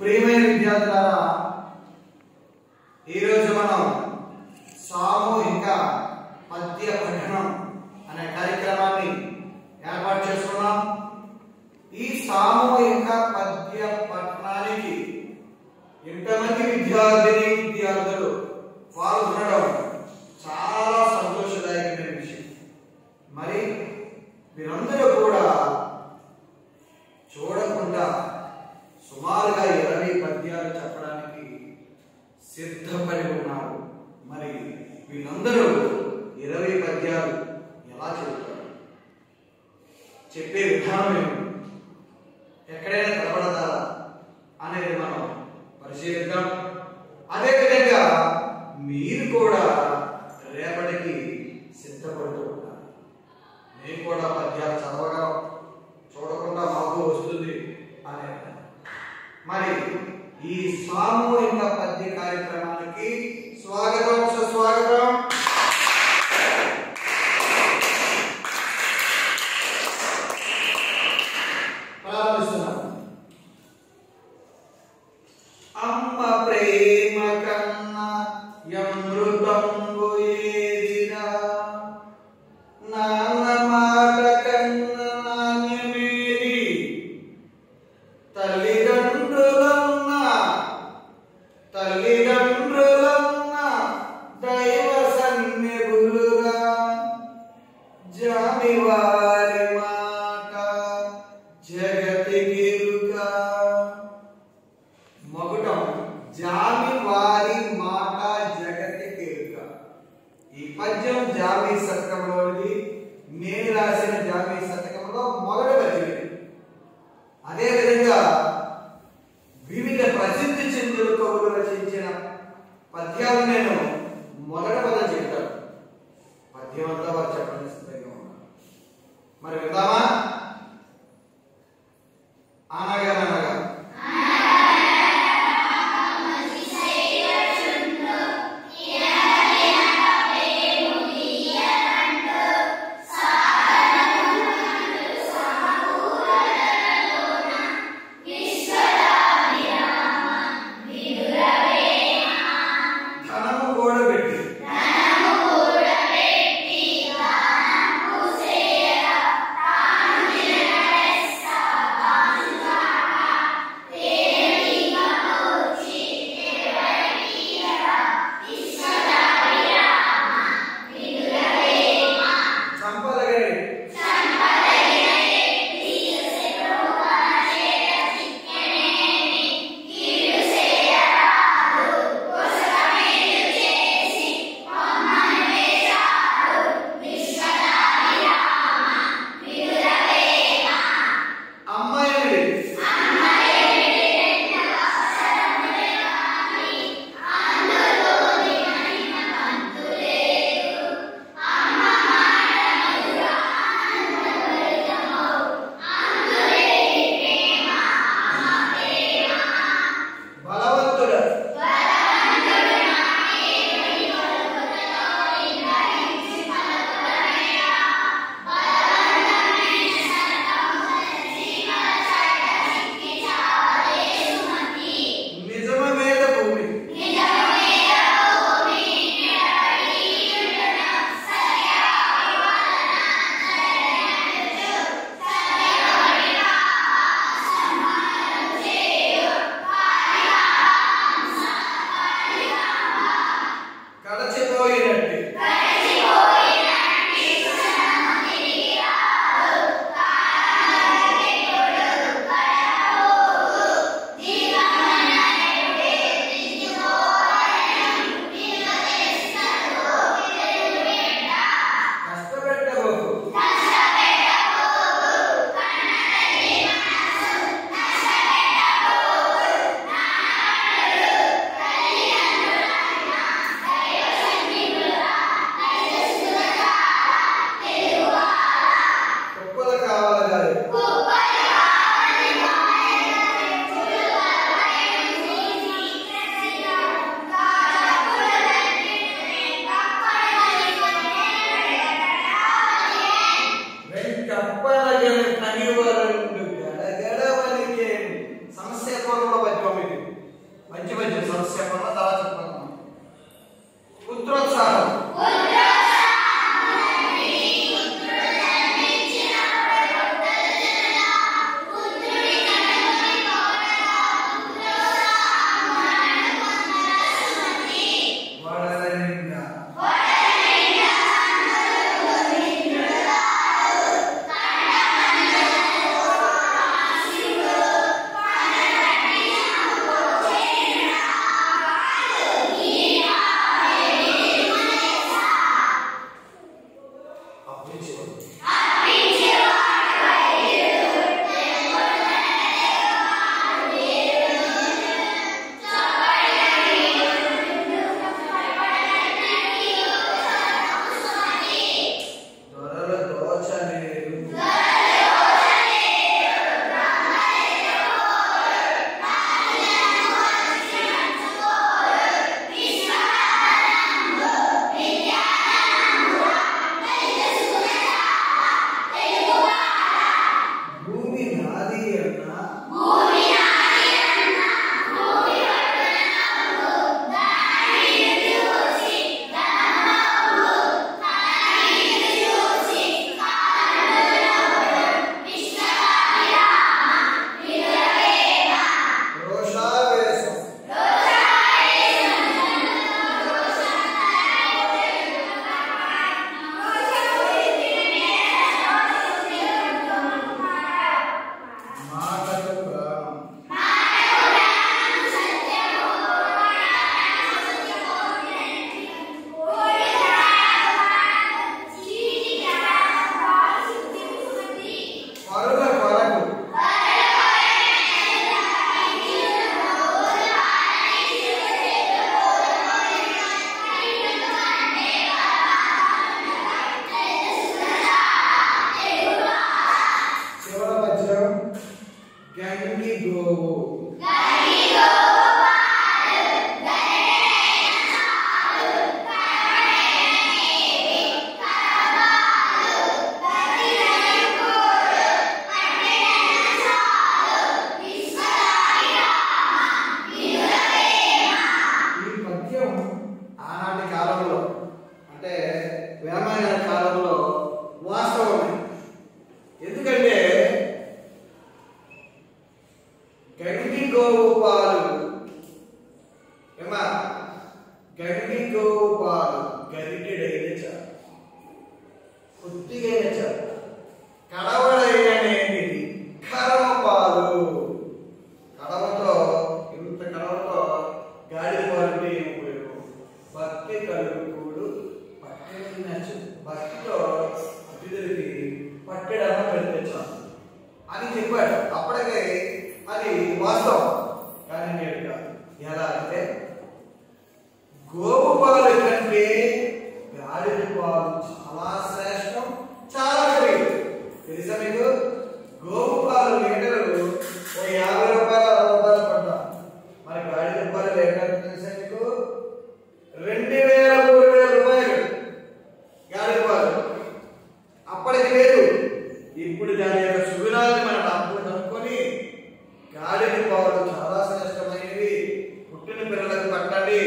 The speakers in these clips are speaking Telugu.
ప్రియమైన విద్యార్థులారా, ఈరోజు మనం సామూహిక పద్య పఠనం అనే కార్యక్రమాన్ని ఏర్పాటు చేసుకున్నాం. ఈ సామూహిక పద్య పఠనానికి ఎంతమంది విద్యార్థులు పాల్గొనడం చాలా సంతోషదాయకమైన విషయం. మరి మీరందరూ కూడా చూడకుండా సుమారుగా 20 పద్యాలు చెప్పడానికి సిద్ధపడి ఉన్నారు. మరి వీళ్ళందరూ 20 పద్యాలు ఎలా చెబుతారు, చెప్పే విధానం ఏమిటి, ఎక్కడైనా కనబడతారా అనేది మనం పరిశీలిద్దాం. అదేవిధంగా మీరు కూడా రేపటికి సిద్ధపడుతూ ఉంటారు. మేము కూడా పద్యాలు చదవగా చూడకుండా మాకు వస్తుంది అనే మరి ఈ సామూహిక పద్య కార్యక్రమానికి స్వాగతం, సుస్వాగతం. ప్రారంభిస్తున్నాం. అమ్మ ప్రేమ కన్నా అమృతంబు ఏదిరా, నాన్న మాట కన్నా నాణ్యమేది, తల్లిదండ్రులన్న దైవ సన్నిధులుగా, జామివారి మాట జగతికిరుక. మగుటం జామి గోవు పాలు ఏమా గడ్డి గోవు పాలు గరిటెడైన చాలు కొద్దిగైన చాలు కడవడైనది కడవ పాలు కడవతో ఇంత కడవతో గాడి పాలు ఏం ఉపయోగం భక్తి కలుగుడు పట్టెడి నచ్చు భక్తితో అతిథులకి పట్టెడన్న పెడిపించాను అని చెప్పాడు. అప్పటికే అది వాస్తవం, కానీ నేను కాదు. ఎలా అంటే గోవు పాలు కంటే గాడిద పాలు చాలా శ్రేష్టం, చాలా ఖరీదు. తెలుసా మీకు? గోవు పాలు లీటరు ఓ 50 రూపాయలు 60 రూపాయలు పడతాం. మరి గాడిద పాలు లీటర్ తెలుసా మీకు? 2000 3000 రూపాయలు గాడిద పాలు. అప్పటికి లేదు. ఇప్పుడు దాని యొక్క సుగుణాన్ని మనం అప్పుడు కనుక్కొని గాడిద పాలు చాలా శ్రేష్టమైనవి, పుట్టిన పిల్లలకు పట్టండి,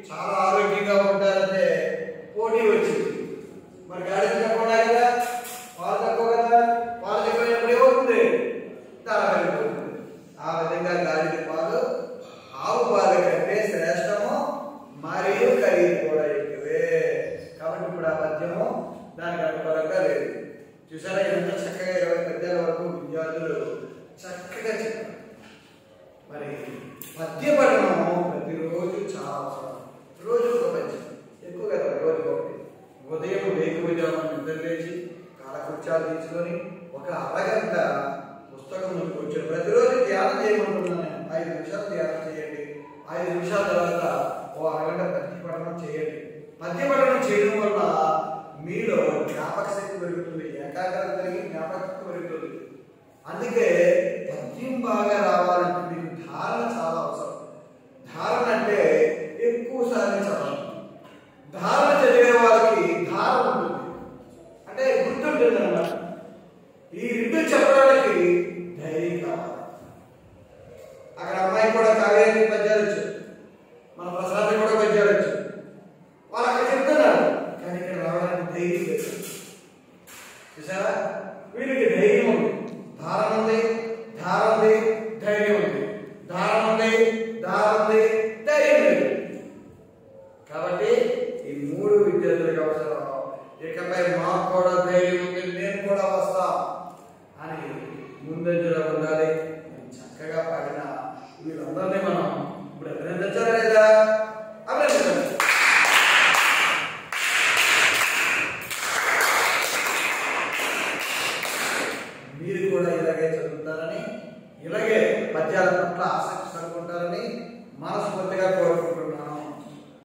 చాలా ఆరోగ్యంగా ఉంటారంటే పోటీ వచ్చింది. మరి గాడిద తక్కువ కదా, పాలు తక్కువ కదా, పాలు తక్కువైనప్పుడు ఏమవుతుంది? ధర పెరిగిపోతుంది. ఆ విధంగా గాడిద పాలు ఆవు పాలు కంటే శ్రేష్టము మరియు ఖరీదు కూడా ఎక్కువే. కాబట్టి ఇప్పుడు ఆ పద్యము దానికి అనుకూలంగా లేదు. చూసారా ఎంత చక్కగా 20 పద్యాల వరకు విద్యార్థులు చక్కగా చెప్పారు. మరి పద్య పఠనము ప్రతిరోజు చాలా అవసరం. రోజు ఒక పద్యం, ఎక్కువ కదా, రోజు ఒకటి. ఉదయం వేకువజామున నిద్ర లేచి కాలకృత్యాలు తీసుకొని ఒక అరగంట పుస్తకం ముందు కూర్చొని ప్రతిరోజు ధ్యానం చేయమంటున్నాను నేను. 5 నిమిషాలు ధ్యానం చేయండి. 5 నిమిషాల తర్వాత ఓ అరగంట పద్య పఠనం చేయండి. పద్య పఠనం చేయడం వల్ల మీలో జ్ఞాపక శక్తి పెరుగుతుంది, ఏకాగ్రత పెరిగి జ్ఞాపక శక్తి పెరుగుతుంది. అందుకే పద్యం బాగా రావాలంటే